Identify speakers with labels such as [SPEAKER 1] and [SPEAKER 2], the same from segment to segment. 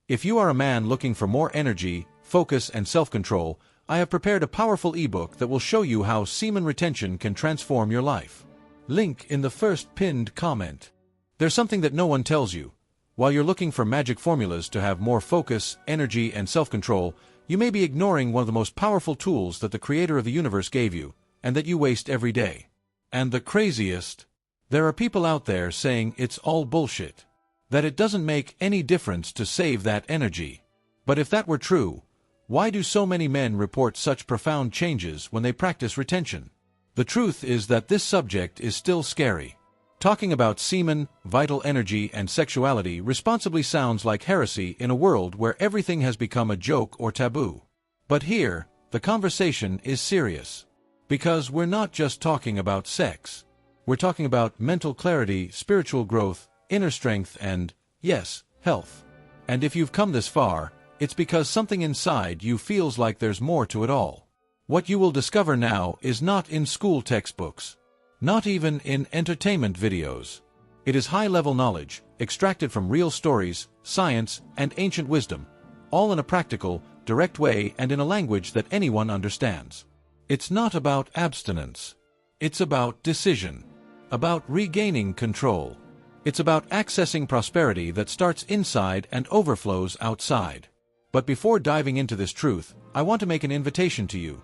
[SPEAKER 1] If you are a man looking for more energy, focus, and self-control, I have prepared a powerful ebook that will show you how semen retention can transform your life. Link in the first pinned comment. There's something that no one tells you. While you're looking for magic formulas to have more focus, energy, and self-control, you may be ignoring one of the most powerful tools that the creator of the universe gave you, and that you waste every day. And the craziest? There are people out there saying it's all bullshit. That it doesn't make any difference to save that energy. But if that were true, why do so many men report such profound changes when they practice retention? The truth is that this subject is still scary. Talking about semen, vital energy, and sexuality responsibly sounds like heresy in a world where everything has become a joke or taboo. But here, the conversation is serious. Because we're not just talking about sex. We're talking about mental clarity, spiritual growth, inner strength, and, yes, health. And if you've come this far, it's because something inside you feels like there's more to it all. What you will discover now is not in school textbooks. Not even in entertainment videos. It is high-level knowledge, extracted from real stories, science, and ancient wisdom, all in a practical, direct way and in a language that anyone understands. It's not about abstinence. It's about decision. About regaining control. It's about accessing prosperity that starts inside and overflows outside. But before diving into this truth, I want to make an invitation to you.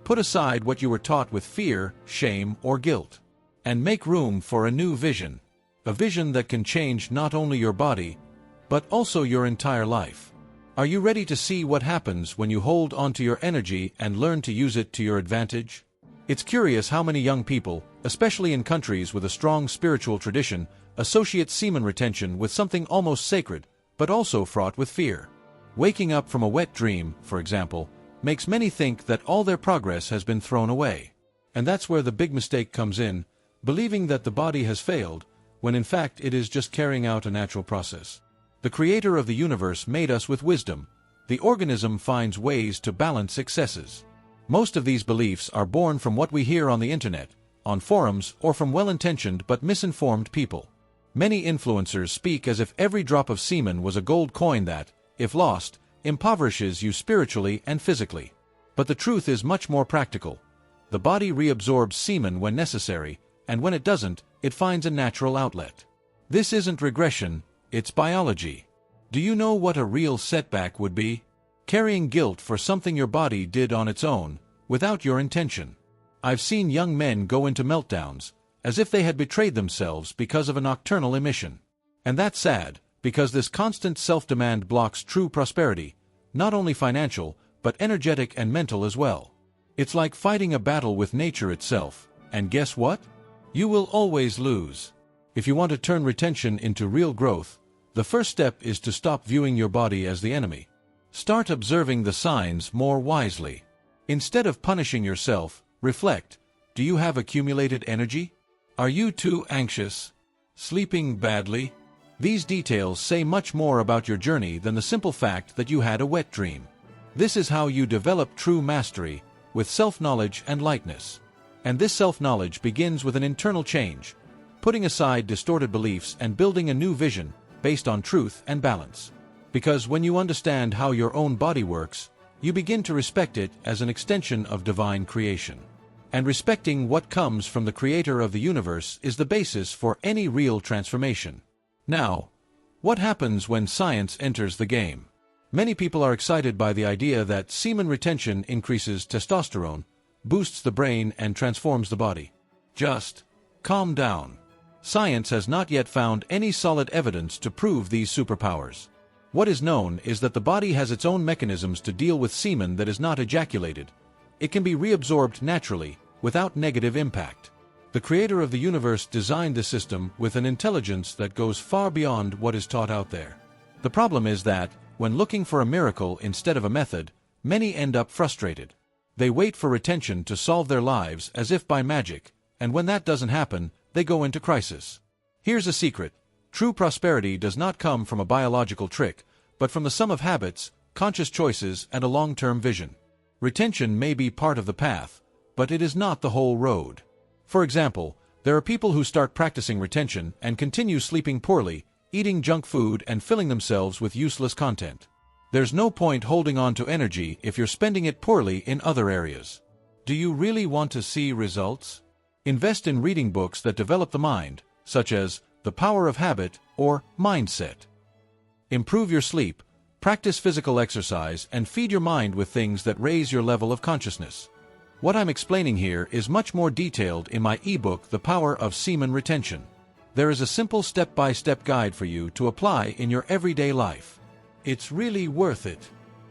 [SPEAKER 1] Put aside what you were taught with fear, shame, or guilt, and make room for a new vision. A vision that can change not only your body, but also your entire life. Are you ready to see what happens when you hold onto your energy and learn to use it to your advantage? It's curious how many young people, especially in countries with a strong spiritual tradition, associate semen retention with something almost sacred, but also fraught with fear. Waking up from a wet dream, for example, makes many think that all their progress has been thrown away. And that's where the big mistake comes in, believing that the body has failed, when in fact it is just carrying out a natural process. The creator of the universe made us with wisdom. The organism finds ways to balance excesses. Most of these beliefs are born from what we hear on the internet, on forums, or from well-intentioned but misinformed people. Many influencers speak as if every drop of semen was a gold coin that, if lost, impoverishes you spiritually and physically. But the truth is much more practical. The body reabsorbs semen when necessary, and when it doesn't, it finds a natural outlet. This isn't regression, it's biology. Do you know what a real setback would be? Carrying guilt for something your body did on its own, without your intention. I've seen young men go into meltdowns, as if they had betrayed themselves because of a nocturnal emission. And that's sad, because this constant self-demand blocks true prosperity, not only financial, but energetic and mental as well. It's like fighting a battle with nature itself, and guess what? You will always lose. If you want to turn retention into real growth, the first step is to stop viewing your body as the enemy. Start observing the signs more wisely. Instead of punishing yourself, reflect. Do you have accumulated energy? Are you too anxious? Sleeping badly? These details say much more about your journey than the simple fact that you had a wet dream. This is how you develop true mastery, with self-knowledge and lightness. And this self-knowledge begins with an internal change, putting aside distorted beliefs and building a new vision, based on truth and balance. Because when you understand how your own body works, you begin to respect it as an extension of divine creation. And respecting what comes from the creator of the universe is the basis for any real transformation. Now, what happens when science enters the game? Many people are excited by the idea that semen retention increases testosterone, boosts the brain, and transforms the body. Just calm down. Science has not yet found any solid evidence to prove these superpowers. What is known is that the body has its own mechanisms to deal with semen that is not ejaculated. It can be reabsorbed naturally, without negative impact. The creator of the universe designed the system with an intelligence that goes far beyond what is taught out there. The problem is that, when looking for a miracle instead of a method, many end up frustrated. They wait for retention to solve their lives as if by magic, and when that doesn't happen, they go into crisis. Here's a secret. True prosperity does not come from a biological trick, but from the sum of habits, conscious choices, and a long-term vision. Retention may be part of the path, but it is not the whole road. For example, there are people who start practicing retention and continue sleeping poorly, eating junk food and filling themselves with useless content. There's no point holding on to energy if you're spending it poorly in other areas. Do you really want to see results? Invest in reading books that develop the mind, such as The Power of Habit or Mindset. Improve your sleep, practice physical exercise, and feed your mind with things that raise your level of consciousness. What I'm explaining here is much more detailed in my ebook, The Power of Semen Retention. There is a simple step-by-step guide for you to apply in your everyday life. It's really worth it.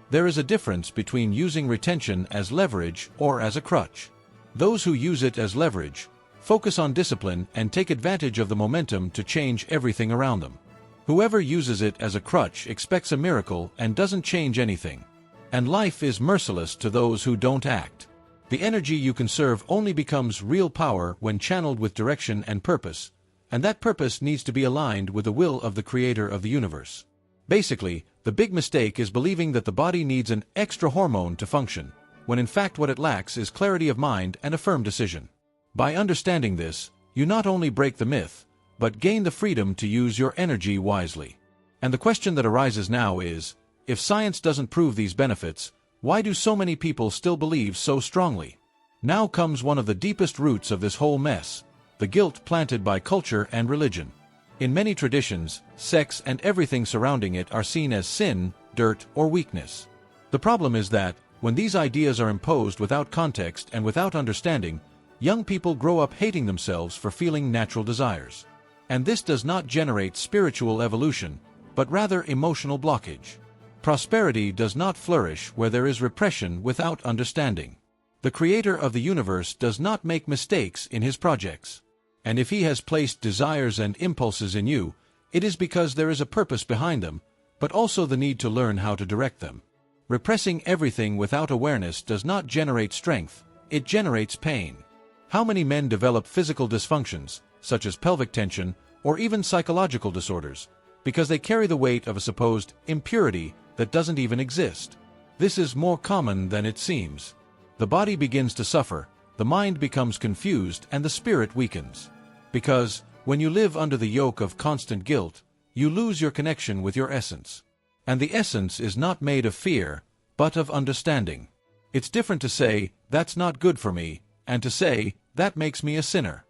[SPEAKER 1] There is a difference between using retention as leverage or as a crutch. Those who use it as leverage focus on discipline and take advantage of the momentum to change everything around them. Whoever uses it as a crutch expects a miracle and doesn't change anything. And life is merciless to those who don't act. The energy you conserve only becomes real power when channeled with direction and purpose, and that purpose needs to be aligned with the will of the Creator of the universe. Basically, the big mistake is believing that the body needs an extra hormone to function, when in fact what it lacks is clarity of mind and a firm decision. By understanding this, you not only break the myth, but gain the freedom to use your energy wisely. And the question that arises now is, if science doesn't prove these benefits, why do so many people still believe so strongly? Now comes one of the deepest roots of this whole mess, the guilt planted by culture and religion. In many traditions, sex and everything surrounding it are seen as sin, dirt, or weakness. The problem is that, when these ideas are imposed without context and without understanding, young people grow up hating themselves for feeling natural desires. And this does not generate spiritual evolution, but rather emotional blockage. Prosperity does not flourish where there is repression without understanding. The Creator of the universe does not make mistakes in his projects. And if he has placed desires and impulses in you, it is because there is a purpose behind them, but also the need to learn how to direct them. Repressing everything without awareness does not generate strength, it generates pain. How many men develop physical dysfunctions, such as pelvic tension, or even psychological disorders, because they carry the weight of a supposed impurity that doesn't even exist? This is more common than it seems. The body begins to suffer, the mind becomes confused, and the spirit weakens. Because, when you live under the yoke of constant guilt, you lose your connection with your essence. And the essence is not made of fear, but of understanding. It's different to say, "That's not good for me," and to say, "That makes me a sinner."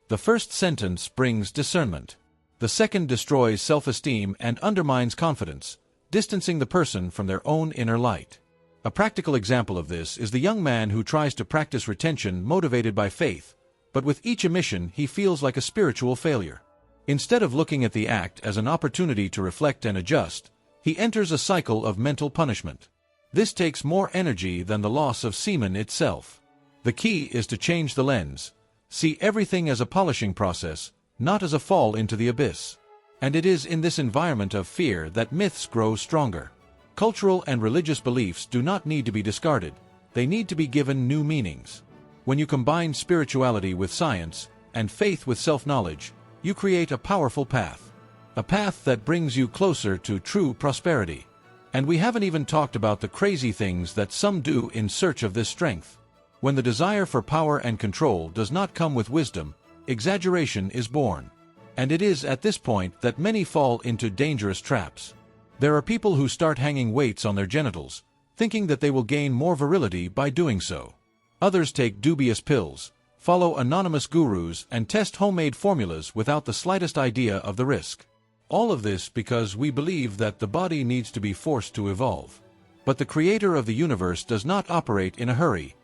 [SPEAKER 1] The first sentence brings discernment. The second destroys self-esteem and undermines confidence, distancing the person from their own inner light. A practical example of this is the young man who tries to practice retention motivated by faith, but with each emission he feels like a spiritual failure. Instead of looking at the act as an opportunity to reflect and adjust, he enters a cycle of mental punishment. This takes more energy than the loss of semen itself. The key is to change the lens. See everything as a polishing process, not as a fall into the abyss. And it is in this environment of fear that myths grow stronger. Cultural and religious beliefs do not need to be discarded, they need to be given new meanings. When you combine spirituality with science, and faith with self-knowledge, you create a powerful path. A path that brings you closer to true prosperity. And we haven't even talked about the crazy things that some do in search of this strength. When the desire for power and control does not come with wisdom, exaggeration is born. And it is at this point that many fall into dangerous traps. There are people who start hanging weights on their genitals, thinking that they will gain more virility by doing so. Others take dubious pills, follow anonymous gurus, and test homemade formulas without the slightest idea of the risk. All of this because we believe that the body needs to be forced to evolve. But the Creator of the universe does not operate in a hurry.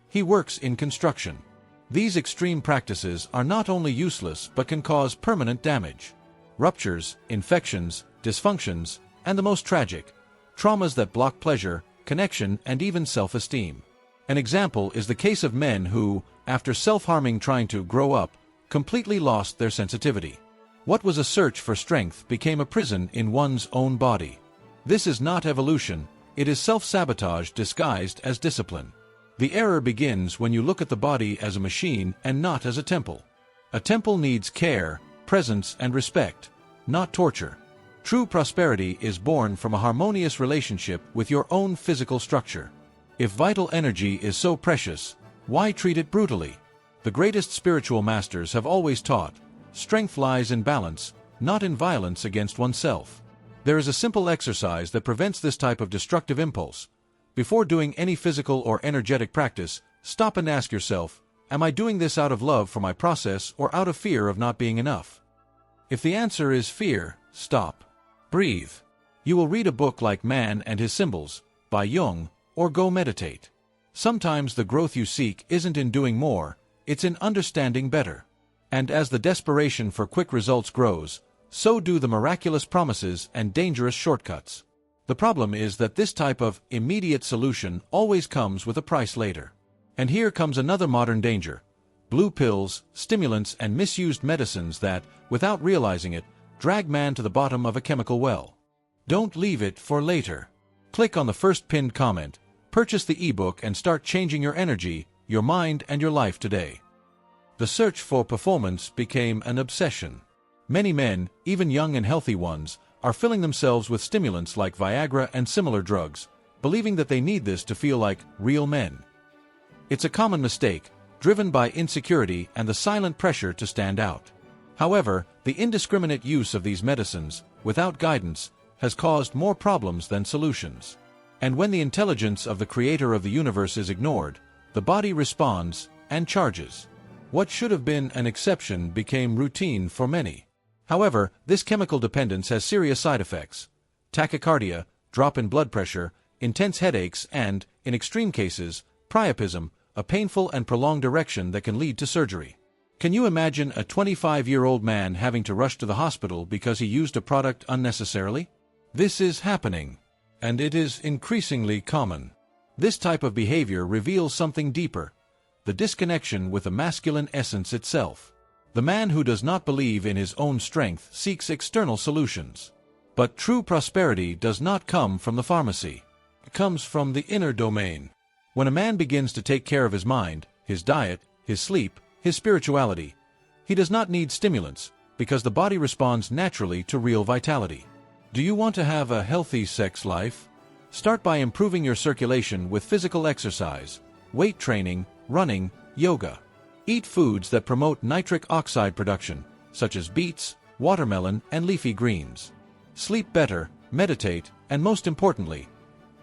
[SPEAKER 1] He works in construction. These extreme practices are not only useless but can cause permanent damage. Ruptures, infections, dysfunctions, and the most tragic, traumas that block pleasure, connection, and even self-esteem. An example is the case of men who, after self-harming trying to grow up, completely lost their sensitivity. What was a search for strength became a prison in one's own body. This is not evolution, it is self-sabotage disguised as discipline. The error begins when you look at the body as a machine and not as a temple. A temple needs care, presence, and respect, not torture. True prosperity is born from a harmonious relationship with your own physical structure. If vital energy is so precious, why treat it brutally? The greatest spiritual masters have always taught, strength lies in balance, not in violence against oneself. There is a simple exercise that prevents this type of destructive impulse. Before doing any physical or energetic practice, stop and ask yourself, am I doing this out of love for my process or out of fear of not being enough? If the answer is fear, stop. Breathe. You will read a book like Man and His Symbols by Jung, or go meditate. Sometimes the growth you seek isn't in doing more, it's in understanding better. And as the desperation for quick results grows, so do the miraculous promises and dangerous shortcuts. The problem is that this type of immediate solution always comes with a price later. And here comes another modern danger: blue pills, stimulants, and misused medicines that, without realizing it, drag man to the bottom of a chemical well. Don't leave it for later. Click on the first pinned comment, purchase the ebook, and start changing your energy, your mind, and your life today. The search for performance became an obsession. Many men, even young and healthy ones, are filling themselves with stimulants like Viagra and similar drugs, believing that they need this to feel like real men. It's a common mistake, driven by insecurity and the silent pressure to stand out. However, the indiscriminate use of these medicines, without guidance, has caused more problems than solutions. And when the intelligence of the creator of the universe is ignored, the body responds and charges. What should have been an exception became routine for many. However, this chemical dependence has serious side effects: tachycardia, drop in blood pressure, intense headaches, and, in extreme cases, priapism, a painful and prolonged erection that can lead to surgery. Can you imagine a 25-year-old man having to rush to the hospital because he used a product unnecessarily? This is happening, and it is increasingly common. This type of behavior reveals something deeper: the disconnection with the masculine essence itself. The man who does not believe in his own strength seeks external solutions. But true prosperity does not come from the pharmacy. It comes from the inner domain. When a man begins to take care of his mind, his diet, his sleep, his spirituality, he does not need stimulants, because the body responds naturally to real vitality. Do you want to have a healthy sex life? Start by improving your circulation with physical exercise, weight training, running, yoga. Eat foods that promote nitric oxide production, such as beets, watermelon, and leafy greens. Sleep better, meditate, and most importantly,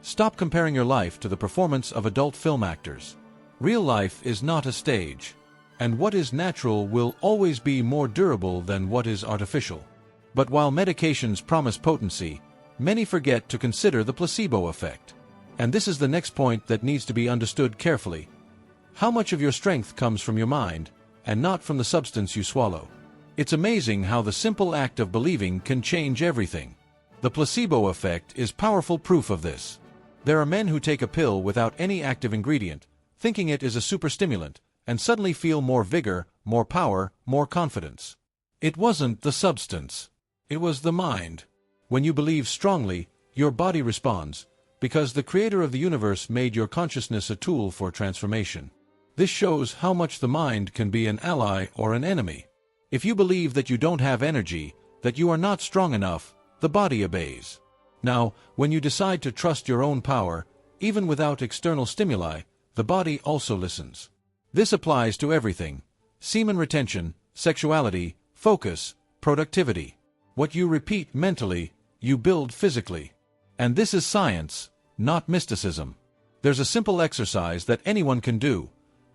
[SPEAKER 1] stop comparing your life to the performance of adult film actors. Real life is not a stage, and what is natural will always be more durable than what is artificial. But while medications promise potency, many forget to consider the placebo effect. And this is the next point that needs to be understood carefully. How much of your strength comes from your mind, and not from the substance you swallow? It's amazing how the simple act of believing can change everything. The placebo effect is powerful proof of this. There are men who take a pill without any active ingredient, thinking it is a superstimulant, and suddenly feel more vigor, more power, more confidence. It wasn't the substance. It was the mind. When you believe strongly, your body responds, because the creator of the universe made your consciousness a tool for transformation. This shows how much the mind can be an ally or an enemy. If you believe that you don't have energy, that you are not strong enough, the body obeys. Now, when you decide to trust your own power, even without external stimuli, the body also listens. This applies to everything: semen retention, sexuality, focus, productivity. What you repeat mentally, you build physically. And this is science, not mysticism. There's a simple exercise that anyone can do.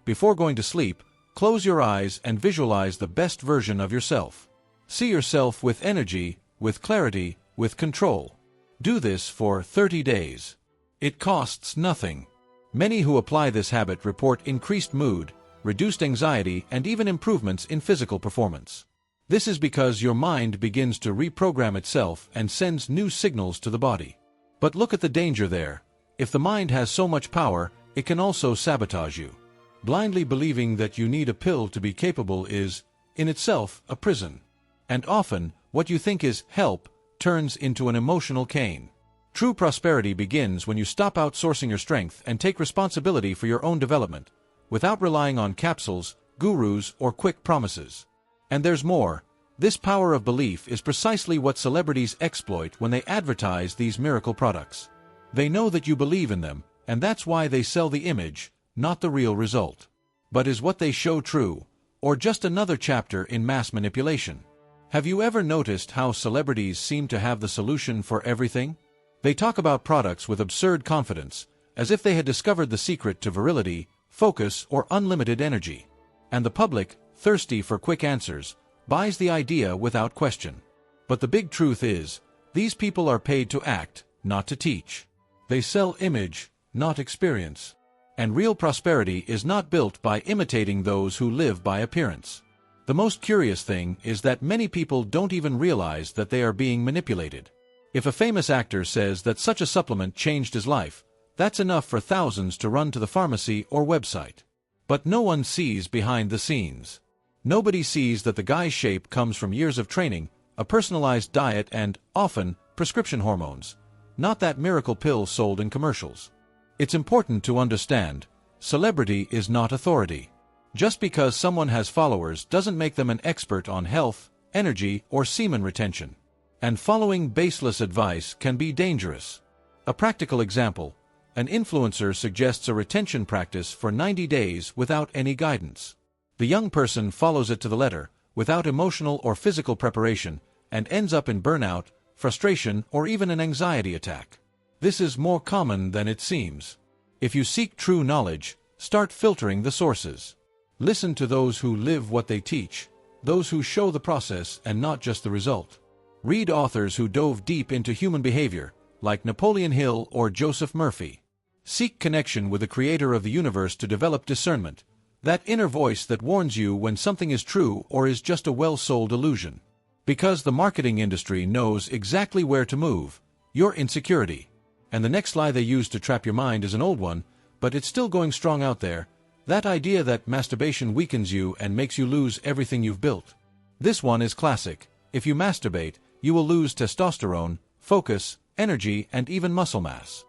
[SPEAKER 1] Before going to sleep, close your eyes and visualize the best version of yourself. See yourself with energy, with clarity, with control. Do this for 30 days. It costs nothing. Many who apply this habit report increased mood, reduced anxiety, and even improvements in physical performance. This is because your mind begins to reprogram itself and sends new signals to the body. But look at the danger there. If the mind has so much power, it can also sabotage you. Blindly believing that you need a pill to be capable is, in itself, a prison. And often, what you think is help turns into an emotional cane. True prosperity begins when you stop outsourcing your strength and take responsibility for your own development, without relying on capsules, gurus, or quick promises. And there's more. This power of belief is precisely what celebrities exploit when they advertise these miracle products. They know that you believe in them, and that's why they sell the image, not the real result. But is what they show true, or just another chapter in mass manipulation? Have you ever noticed how celebrities seem to have the solution for everything? They talk about products with absurd confidence, as if they had discovered the secret to virility, focus, or unlimited energy. And the public, thirsty for quick answers, buys the idea without question. But the big truth is, these people are paid to act, not to teach. They sell image, not experience. And real prosperity is not built by imitating those who live by appearance. The most curious thing is that many people don't even realize that they are being manipulated. If a famous actor says that such a supplement changed his life, that's enough for thousands to run to the pharmacy or website. But no one sees behind the scenes. Nobody sees that the guy's shape comes from years of training, a personalized diet and, often, prescription hormones, not that miracle pill sold in commercials. It's important to understand, celebrity is not authority. Just because someone has followers doesn't make them an expert on health, energy, or semen retention. And following baseless advice can be dangerous. A practical example, an influencer suggests a retention practice for 90 days without any guidance. The young person follows it to the letter, without emotional or physical preparation, and ends up in burnout, frustration, or even an anxiety attack. This is more common than it seems. If you seek true knowledge, start filtering the sources. Listen to those who live what they teach, those who show the process and not just the result. Read authors who dove deep into human behavior, like Napoleon Hill or Joseph Murphy. Seek connection with the creator of the universe to develop discernment, that inner voice that warns you when something is true or is just a well-sold illusion. Because the marketing industry knows exactly where to move, your insecurity. And the next lie they use to trap your mind is an old one, but it's still going strong out there. That idea that masturbation weakens you and makes you lose everything you've built. This one is classic. If you masturbate, you will lose testosterone, focus, energy, and even muscle mass.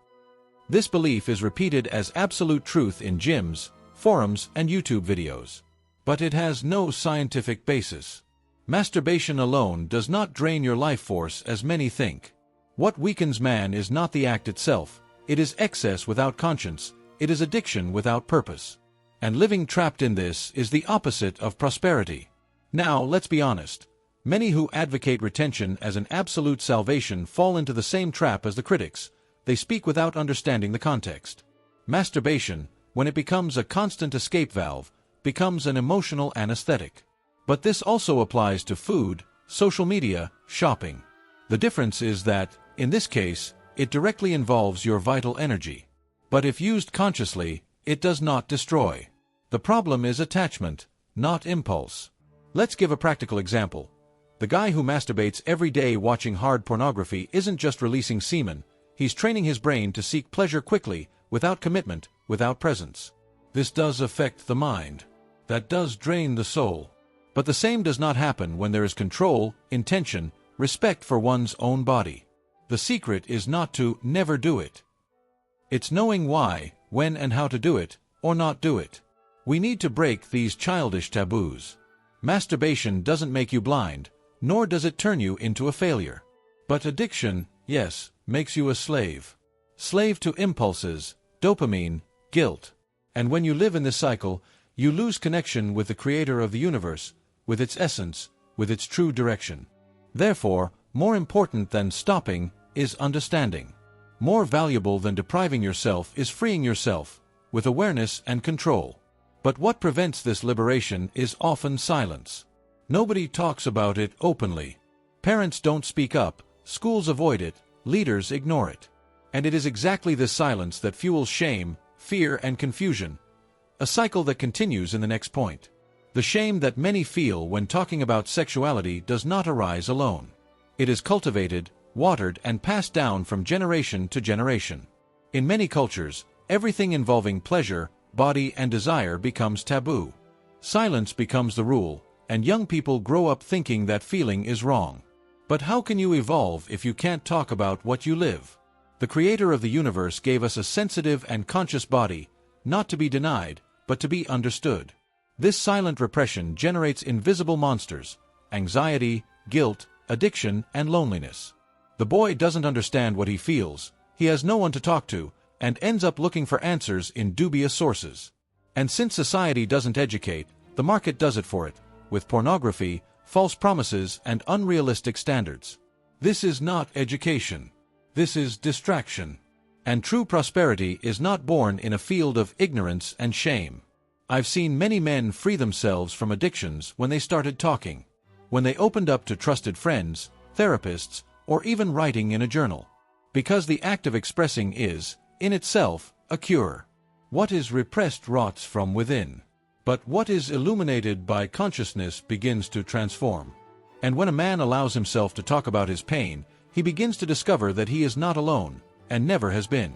[SPEAKER 1] This belief is repeated as absolute truth in gyms, forums, and YouTube videos. But it has no scientific basis. Masturbation alone does not drain your life force as many think. What weakens man is not the act itself, it is excess without conscience, it is addiction without purpose. And living trapped in this is the opposite of prosperity. Now, let's be honest. Many who advocate retention as an absolute salvation fall into the same trap as the critics. They speak without understanding the context. Masturbation, when it becomes a constant escape valve, becomes an emotional anesthetic. But this also applies to food, social media, shopping. The difference is that, in this case, it directly involves your vital energy. But if used consciously, it does not destroy. The problem is attachment, not impulse. Let's give a practical example. The guy who masturbates every day watching hard pornography isn't just releasing semen, he's training his brain to seek pleasure quickly, without commitment, without presence. This does affect the mind. That does drain the soul. But the same does not happen when there is control, intention, respect for one's own body. The secret is not to never do it. It's knowing why, when and how to do it, or not do it. We need to break these childish taboos. Masturbation doesn't make you blind, nor does it turn you into a failure. But addiction, yes, makes you a slave. Slave to impulses, dopamine, guilt. And when you live in this cycle, you lose connection with the creator of the universe, with its essence, with its true direction. Therefore, more important than stopping is understanding. More valuable than depriving yourself is freeing yourself, with awareness and control. But what prevents this liberation is often silence. Nobody talks about it openly. Parents don't speak up, schools avoid it, leaders ignore it. And it is exactly this silence that fuels shame, fear, and confusion, a cycle that continues in the next point. The shame that many feel when talking about sexuality does not arise alone. It is cultivated, watered, and passed down from generation to generation. In many cultures, everything involving pleasure, body, and desire becomes taboo. Silence becomes the rule, and young people grow up thinking that feeling is wrong. But how can you evolve if you can't talk about what you live? The creator of the universe gave us a sensitive and conscious body, not to be denied, but to be understood. This silent repression generates invisible monsters: anxiety, guilt, addiction, and loneliness. The boy doesn't understand what he feels, he has no one to talk to, and ends up looking for answers in dubious sources. And since society doesn't educate, the market does it for it, with pornography, false promises, and unrealistic standards. This is not education. This is distraction. And true prosperity is not born in a field of ignorance and shame. I've seen many men free themselves from addictions when they started talking, when they opened up to trusted friends, therapists, or even writing in a journal. Because the act of expressing is, in itself, a cure. What is repressed rots from within. But what is illuminated by consciousness begins to transform. And when a man allows himself to talk about his pain, he begins to discover that he is not alone, and never has been.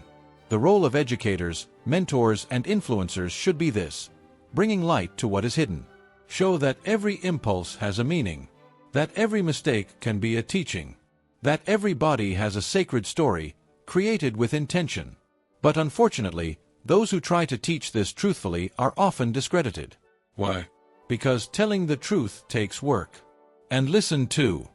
[SPEAKER 1] The role of educators, mentors, and influencers should be this: bringing light to what is hidden. Show that every impulse has a meaning, that every mistake can be a teaching, that every body has a sacred story, created with intention. But unfortunately, those who try to teach this truthfully are often discredited. Why? Because telling the truth takes work. And listen too.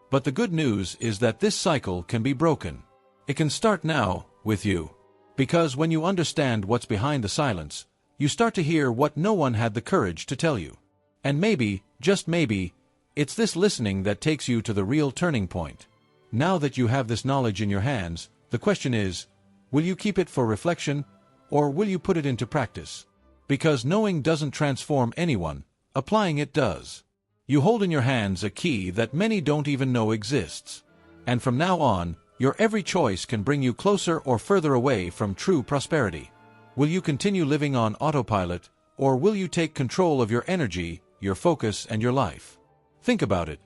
[SPEAKER 1] But the good news is that this cycle can be broken. It can start now, with you. Because when you understand what's behind the silence, you start to hear what no one had the courage to tell you. And maybe, just maybe, it's this listening that takes you to the real turning point. Now that you have this knowledge in your hands, the question is, will you keep it for reflection, or will you put it into practice? Because knowing doesn't transform anyone, applying it does. You hold in your hands a key that many don't even know exists. And from now on, your every choice can bring you closer or further away from true prosperity. Will you continue living on autopilot, or will you take control of your energy, your focus, and your life? Think about it.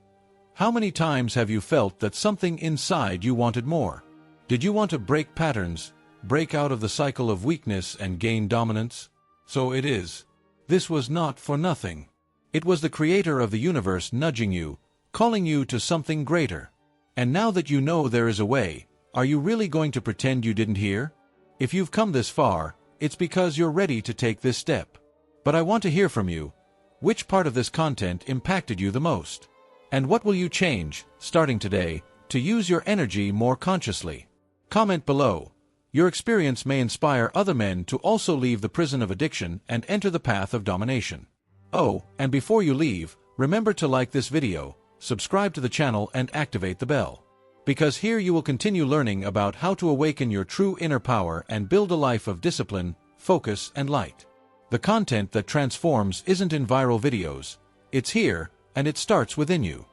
[SPEAKER 1] How many times have you felt that something inside you wanted more? Did you want to break patterns, break out of the cycle of weakness and gain dominance? So it is. This was not for nothing. It was the creator of the universe nudging you, calling you to something greater. And now that you know there is a way, are you really going to pretend you didn't hear? If you've come this far, it's because you're ready to take this step. But I want to hear from you. Which part of this content impacted you the most? And what will you change, starting today, to use your energy more consciously? Comment below. Your experience may inspire other men to also leave the prison of addiction and enter the path of domination. Oh, and before you leave, remember to like this video, subscribe to the channel, and activate the bell. Because here you will continue learning about how to awaken your true inner power and build a life of discipline, focus, and light. The content that transforms isn't in viral videos. It's here, and it starts within you.